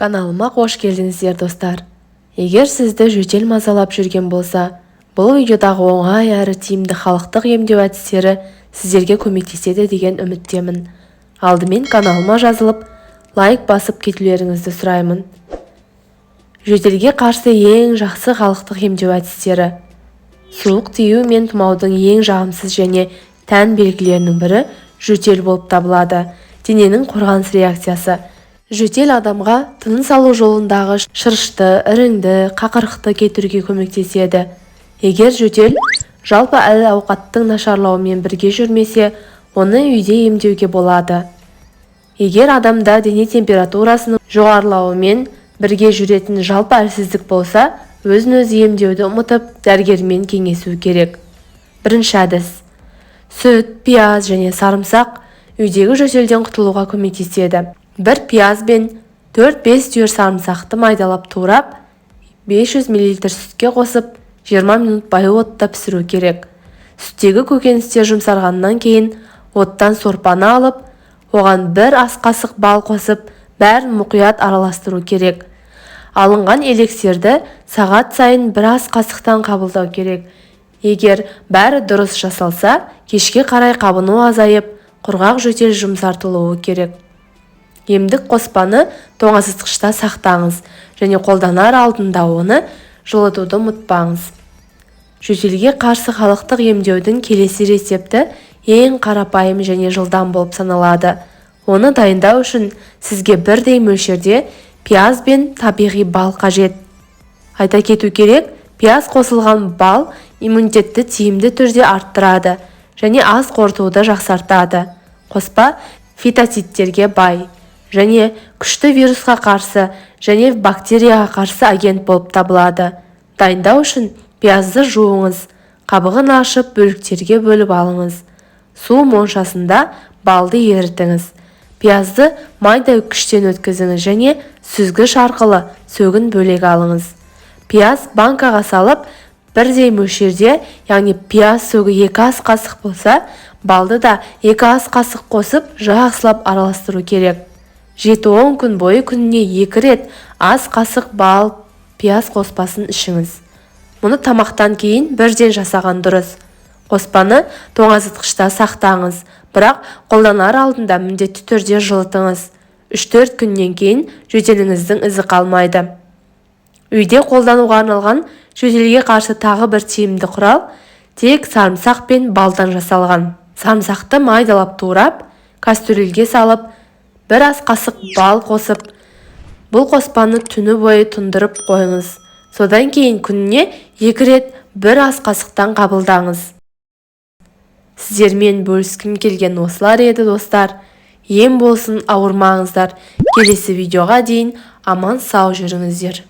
Каналыма қош келдіңіздер достар. Егер сізді жөтел мазалап жүрген болса, бұл видеодағы оңай әрі тиімді халықтық емдеу әдістері сіздерге көмектеседі деген үміттемін. Алдымен каналыма жазылып, лайк басып кетулеріңізді сұраймын. Жөтелге қарсы ең жақсы халықтық емдеу әдістері. Суық тию мен тұмаудың ең жағымсыз және тән белгілерінің бірі жөтел болып табылады. Дененің қорғаныс реакциясы. Жөтел адамға тыныс алу жолындағы шырышты, іріңді, қақырықты кетіруге көмектеседі. Егер жөтел жалпы әл-ауқаттың нашарлауымен бірге жүрмесе, оны үйде емдеуге болады. Егер адамда дене температурасының жоғарылауымен бірге жүретін жалпы әлсіздік болса, өзін-өзі емдеуді ұмытып, дәрігермен кеңесу керек. Бірінші әдіс. Сүт, пияз және сарымсақ үйдегі жөтелден құтылуға көмектеседі. Бір пияз бен 4-5 түйір сарымсақты майдалап турап, 500 мл сүтке қосып, 20 минут бай отта пісіру керек. Сүттегі көкөністер жұмсарғаннан кейін оттан сорпаны алып, оған бір ас қасық бал қосып, бәрін мұқият араластыру керек. Алынған эликсирді сағат сайын бір ас қасықтан қабылдау керек. Егер бәрі дұрыс жасалса, кешке қарай қабыну азайып, құрғақ жөтел жұмсартылуы керек. Емдік қоспаны тоңазытқышта сақтаңыз және қолданар алдында оны жылытуды ұмытпаңыз. Жөтелге қарсы халықтық емдеудің келесі рецепті ең қарапайым және жылдам болып саналады. Оны дайындау үшін сізге бірдей мөлшерде пияз бен табиғи бал қажет. Айта кету керек, пияз қосылған бал иммунитетті тиімді түрде арттырады және ас қорытуды жақсартады. Қоспа фитоцидтерге бай және күшті вирусқа қарсы және бактерияға қарсы агент болып табылады. Дайындау үшін пиязды жуыңыз, қабығын ашып бөліктерге бөліп алыңыз. Су моншасында балды ерітіңіз. Пиязды майда үккіштен өткізіңіз және сүзгіш арқылы сөгін бөлек алыңыз. Пияз банкаға салып, бірдей мөлшерде, яғни пияз сөгі 2 ас қасық болса, балды да 2 ас қасық қосып, жақсылап араластыру керек. 7-10 күн бойы күніне 2 рет ас қасық бал, пияз қоспасын ішіңіз. Мұны тамақтан кейін бірден жасаған дұрыс. Қоспаны тоңазытқышта сақтаңыз, бірақ қолданар алдында міндетті түрде жылытыңыз. 3-4 күннен кейін жөтеліңіздің ізі қалмайды. Үйде қолдануға арналған жөтелге қарсы тағы бір тиімді құрал тек сарымсақ пен балдан жасалған. Сарымсақты майдалап турап, кастрюльге салып, бір ас қасық бал қосып, бұл қоспаны түні бойы тұндырып қойыңыз. Содан кейін күніне 2 рет бір ас қасықтан қабылдаңыз. Сіздермен бөліскім келген осылар еді достар. Ем болсын, ауырмаңыздар. Келесі видеоға дейін аман сау жүріңіздер.